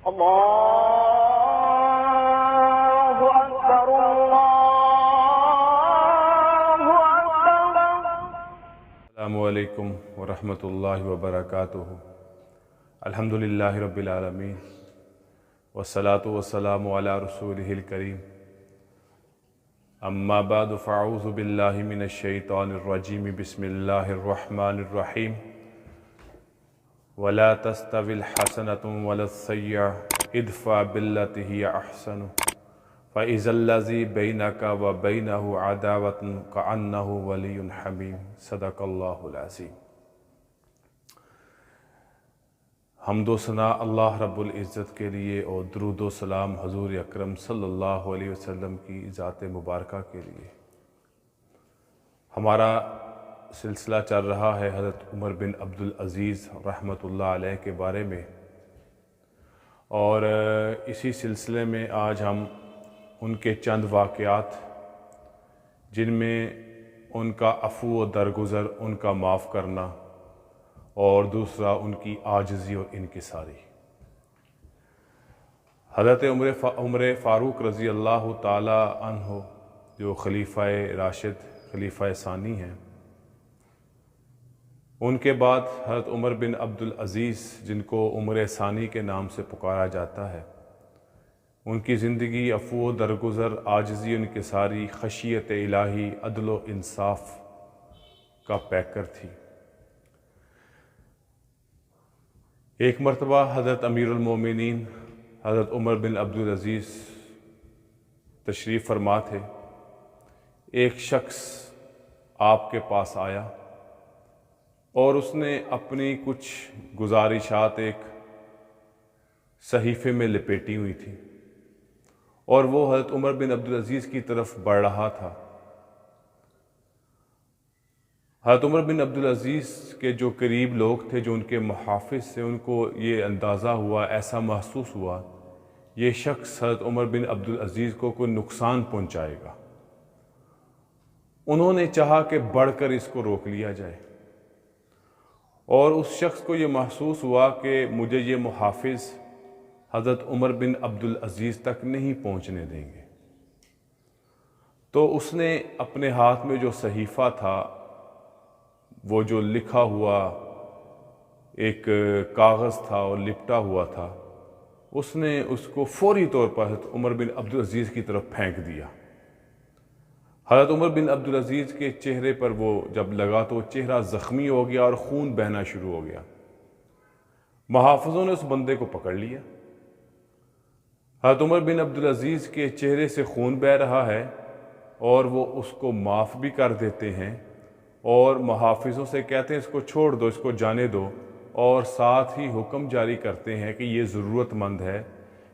الله أكبر الله أكبر. السلام علیکم ورحمۃ اللہ وبرکاتہ. الحمد للہ رب العالمین والصلاة والسلام علی رسولہ الکریم. اما بعد فاعوذ باللہ من الشیطان الرجیم. بسم اللہ الرحمن الرحیم. ولا تستوی الحسنۃ ولا السیئۃ ادفع بالتی ہی احسن فاذا الذی بینک وبینہ عداوۃ کأنہ ولی حمیم. صدق اللہ العظیم. حمد و ثنا اللہ رب العزت کے لیے اور درود و سلام حضور اکرم صلی اللہ علیہ وسلم کی ذات مبارکہ کے لیے. ہمارا سلسلہ چل رہا ہے حضرت عمر بن عبدالعزیز رحمۃ اللہ علیہ کے بارے میں، اور اسی سلسلے میں آج ہم ان کے چند واقعات جن میں ان کا عفو و درگزر، ان کا معاف کرنا، اور دوسرا ان کی عاجزی اور انکساری. حضرت عمر فاروق رضی اللہ تعالی عنہ جو خلیفہ راشد، خلیفہ ثانی ہیں، ان کے بعد حضرت عمر بن عبدالعزیز جن کو عمر ثانی کے نام سے پکارا جاتا ہے، ان کی زندگی عفو و درگزر، عاجزی، انکساری، خشیت الہی، عدل و انصاف کا پیکر تھی. ایک مرتبہ حضرت امیر المومنین حضرت عمر بن عبدالعزیز تشریف فرما تھے. ایک شخص آپ کے پاس آیا اور اس نے اپنی کچھ گزارشات ایک صحیفے میں لپیٹی ہوئی تھی، اور وہ حضرت عمر بن عبدالعزیز کی طرف بڑھ رہا تھا. حضرت عمر بن عبدالعزیز کے جو قریب لوگ تھے، جو ان کے محافظ سے، ان کو یہ اندازہ ہوا، ایسا محسوس ہوا یہ شخص حضرت عمر بن عبدالعزیز کو کوئی نقصان پہنچائے گا. انہوں نے چاہا کہ بڑھ کر اس کو روک لیا جائے، اور اس شخص کو یہ محسوس ہوا کہ مجھے یہ محافظ حضرت عمر بن عبدالعزیز تک نہیں پہنچنے دیں گے. تو اس نے اپنے ہاتھ میں جو صحیفہ تھا، وہ جو لکھا ہوا ایک کاغذ تھا اور لپٹا ہوا تھا، اس نے اس کو فوری طور پر حضرت عمر بن عبدالعزیز کی طرف پھینک دیا. حضرت عمر بن عبدالعزیز کے چہرے پر وہ جب لگا تو وہ چہرہ زخمی ہو گیا اور خون بہنا شروع ہو گیا. محافظوں نے اس بندے کو پکڑ لیا. حضرت عمر بن عبدالعزیز کے چہرے سے خون بہہ رہا ہے، اور وہ اس کو معاف بھی کر دیتے ہیں، اور محافظوں سے کہتے ہیں اس کو چھوڑ دو، اس کو جانے دو، اور ساتھ ہی حکم جاری کرتے ہیں کہ یہ ضرورت مند ہے،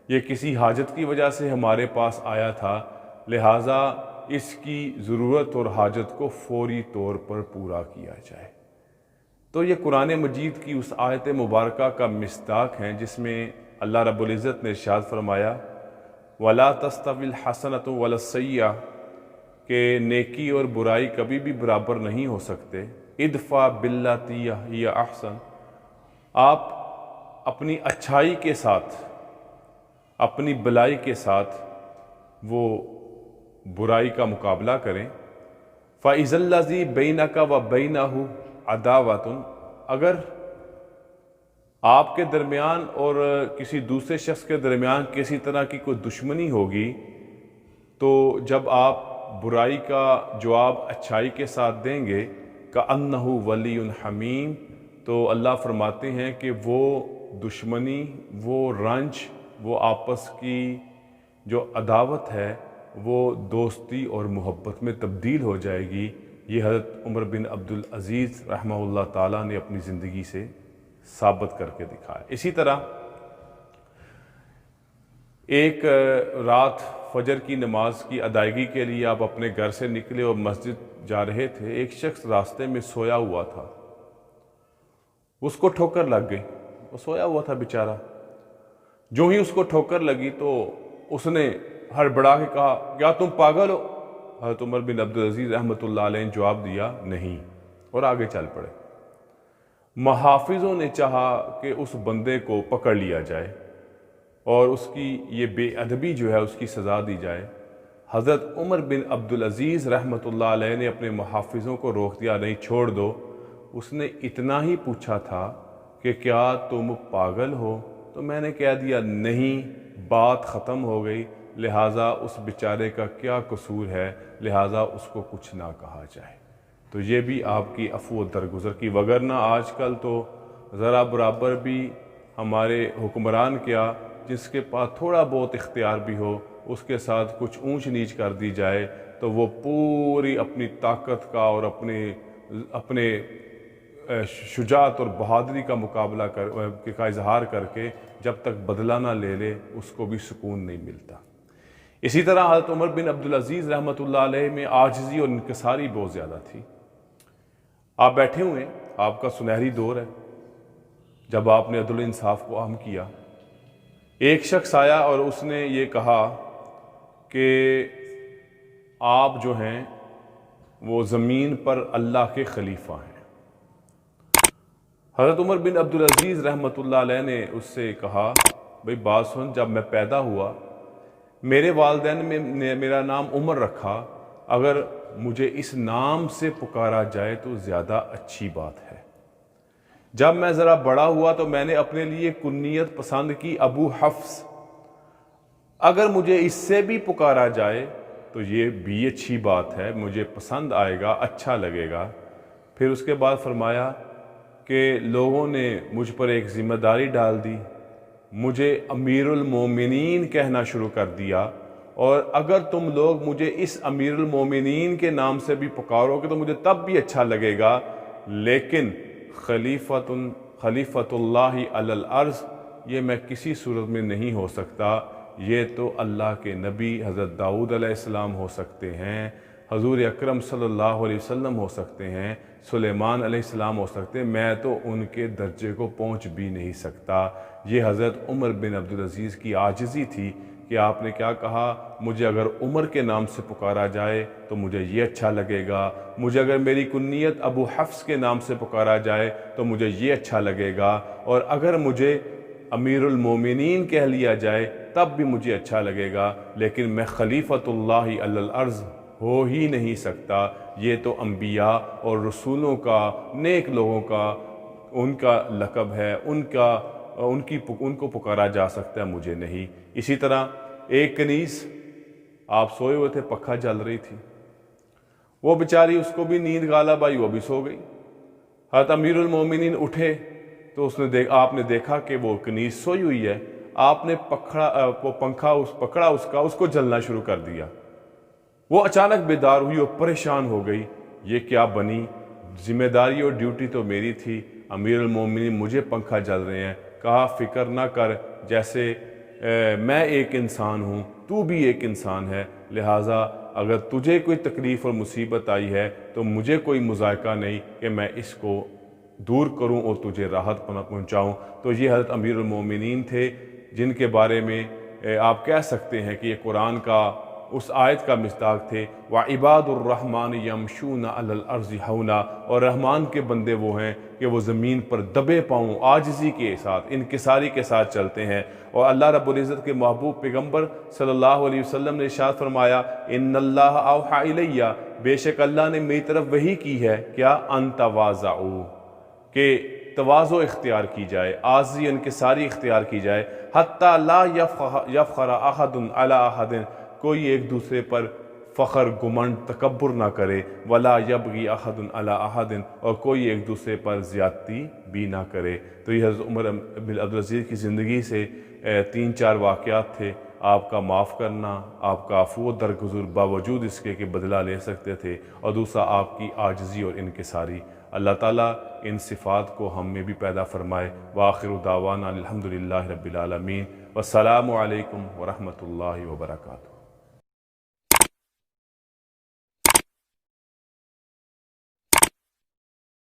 یہ کسی حاجت کی وجہ سے ہمارے پاس آیا تھا، لہٰذا اس کی ضرورت اور حاجت کو فوری طور پر پورا کیا جائے. تو یہ قرآن مجید کی اس آیت مبارکہ کا مصداق ہیں جس میں اللہ رب العزت نے ارشاد فرمایا وَلَا تَسْتَوِي الْحَسَنَةُ وَلَا السَّيِّئَةُ، کہ نیکی اور برائی کبھی بھی برابر نہیں ہو سکتے. ادفع باللتی ہی احسن، آپ اپنی اچھائی کے ساتھ، اپنی بلائی کے ساتھ وہ برائی کا مقابلہ کریں. فَإِذَا الَّذِي بَيْنَكَ وَبَيْنَهُ عَدَاوَةٌ، اگر آپ کے درمیان اور کسی دوسرے شخص کے درمیان کسی طرح کی کوئی دشمنی ہوگی، تو جب آپ برائی کا جواب اچھائی کے ساتھ دیں گے، کأنہ ولی حمیم، تو اللہ فرماتے ہیں کہ وہ دشمنی، وہ رنج، وہ آپس کی جو عداوت ہے، وہ دوستی اور محبت میں تبدیل ہو جائے گی. یہ حضرت عمر بن عبدالعزیز رحمہ اللہ تعالیٰ نے اپنی زندگی سے ثابت کر کے دکھایا. اسی طرح ایک رات فجر کی نماز کی ادائیگی کے لیے آپ اپنے گھر سے نکلے اور مسجد جا رہے تھے. ایک شخص راستے میں سویا ہوا تھا، اس کو ٹھوکر لگ گئی. وہ سویا ہوا تھا بیچارہ. جو ہی اس کو ٹھوکر لگی تو اس نے ہڑبڑا کے کہا کیا تم پاگل ہو؟ حضرت عمر بن عبدالعزیز رحمۃ اللہ علیہ نے جواب دیا نہیں، اور آگے چل پڑے. محافظوں نے چاہا کہ اس بندے کو پکڑ لیا جائے، اور اس کی یہ بے ادبی جو ہے اس کی سزا دی جائے۔ حضرت عمر بن عبدالعزیز رحمۃ اللہ علیہ نے اپنے محافظوں کو روک دیا، نہیں چھوڑ دو۔ اس نے اتنا ہی پوچھا تھا کہ کیا تم پاگل ہو؟ تو میں نے کہہ دیا نہیں، بات ختم ہو گئی، لہٰذا اس بیچارے کا کیا قصور ہے، لہٰذا اس کو کچھ نہ کہا جائے۔ تو یہ بھی آپ کی عفو و درگزر کی، وگرنہ آج کل تو ذرا برابر بھی ہمارے حکمران کیا، جس کے پاس تھوڑا بہت اختیار بھی ہو، اس کے ساتھ کچھ اونچ نیچ کر دی جائے تو وہ پوری اپنی طاقت کا اور اپنے شجاعت اور بہادری کا مقابلہ کا اظہار کر کے جب تک بدلہ نہ لے لے اس کو بھی سکون نہیں ملتا۔ اسی طرح حضرت عمر بن عبدالعزیز رحمۃ اللہ علیہ میں عاجزی اور انکساری بہت زیادہ تھی۔ آپ بیٹھے ہوئے ہیں، آپ کا سنہری دور ہے جب آپ نے عدل و انصاف کو عام کیا۔ ایک شخص آیا اور اس نے یہ کہا کہ آپ جو ہیں وہ زمین پر اللہ کے خلیفہ ہیں۔ حضرت عمر بن عبدالعزیز رحمۃ اللہ علیہ نے اس سے کہا بھئی بات سن، جب میں پیدا ہوا میرے والدین نے میرا نام عمر رکھا، اگر مجھے اس نام سے پکارا جائے تو زیادہ اچھی بات ہے۔ جب میں ذرا بڑا ہوا تو میں نے اپنے لیے کنیت پسند کی ابو حفص، اگر مجھے اس سے بھی پکارا جائے تو یہ بھی اچھی بات ہے، مجھے پسند آئے گا، اچھا لگے گا۔ پھر اس کے بعد فرمایا کہ لوگوں نے مجھ پر ایک ذمہ داری ڈال دی، مجھے امیر المومنین کہنا شروع کر دیا، اور اگر تم لوگ مجھے اس امیر المومنین کے نام سے بھی پکارو گے تو مجھے تب بھی اچھا لگے گا، لیکن خلیفۃ اللہ علی الارض یہ میں کسی صورت میں نہیں ہو سکتا، یہ تو اللہ کے نبی حضرت داؤد علیہ السلام ہو سکتے ہیں، حضور اکرم صلی اللہ علیہ وسلم ہو سکتے ہیں، سلیمان علیہ السلام ہو سکتے ہیں، میں تو ان کے درجے کو پہنچ بھی نہیں سکتا۔ یہ حضرت عمر بن عبدالعزیز کی عاجزی تھی کہ آپ نے کیا کہا، مجھے اگر عمر کے نام سے پکارا جائے تو مجھے یہ اچھا لگے گا، مجھے اگر میری کنیت ابو حفص کے نام سے پکارا جائے تو مجھے یہ اچھا لگے گا، اور اگر مجھے امیر المومنین کہہ لیا جائے تب بھی مجھے اچھا لگے گا، لیکن میں خلیفۃ اللہ علی الارض ہو ہی نہیں سکتا۔ یہ تو انبیاء اور رسولوں کا، نیک لوگوں کا ان کا لقب ہے، ان کو پکارا جا سکتا ہے، مجھے نہیں۔ اسی طرح ایک کنیز، آپ سوئے ہوئے تھے، پنکھا جل رہی تھی، وہ بیچاری، اس کو بھی نیند غالب آئی، وہ بھی سو گئی۔ حضرت امیر المومنین اٹھے تو آپ نے دیکھا کہ وہ کنیز سوئی ہوئی ہے، آپ نے پنکھا پکڑا اس کو جلنا شروع کر دیا۔ وہ اچانک بیدار ہوئی اور پریشان ہو گئی، یہ کیا بنی، ذمہ داری اور ڈیوٹی تو میری تھی، امیر المومنین مجھے پنکھا جل رہے ہیں۔ کہا فکر نہ کر، جیسے میں ایک انسان ہوں تو بھی ایک انسان ہے، لہٰذا اگر تجھے کوئی تکلیف اور مصیبت آئی ہے تو مجھے کوئی مذائقہ نہیں کہ میں اس کو دور کروں اور تجھے راحت پہنچاؤں۔ تو یہ حضرت امیر المومنین تھے جن کے بارے میں آپ کہہ سکتے ہیں کہ یہ قرآن کا اس آیت کا مصداق تھے، وَعِبَادُ الرَّحْمَنِ يَمْشُونَ عَلَى الْأَرْضِ هَوْنًا، اور رحمان کے بندے وہ ہیں کہ وہ زمین پر دبے پاؤں عاجزی کے ساتھ، انکساری کے ساتھ چلتے ہیں۔ اور اللہ رب العزت کے محبوب پیغمبر صلی اللہ علیہ وسلم نے ارشاد فرمایا، اِنَّ اللَّهَ أَوْحَىٰ إِلَيَّ، بے شک اللہ نے میری طرف وحی کی ہے، کیا أَن تَوَاضَعُوا، کہ تواضع اختیار کی جائے، عاجزی انکساری اختیار کی جائے، حتیٰ لا یفخر احد علی احد، کوئی ایک دوسرے پر فخر، گمنڈ، تکبر نہ کرے، ولا یبغی احد علی احد، اور کوئی ایک دوسرے پر زیادتی بھی نہ کرے۔ تو یہ حضرت عمر بن عبدالعزیز کی زندگی سے 3-4 واقعات تھے۔ آپ کا معاف کرنا، آپ کا عفو و درگزر باوجود اس کے کہ بدلہ لے سکتے تھے، اور دوسرا آپ کی عاجزی اور انکساری۔ اللہ تعالیٰ ان صفات کو ہم میں بھی پیدا فرمائے۔ وآخر دعوانا الحمدللہ رب العالمین، والسلام علیکم ورحمۃ اللہ وبرکاتہ۔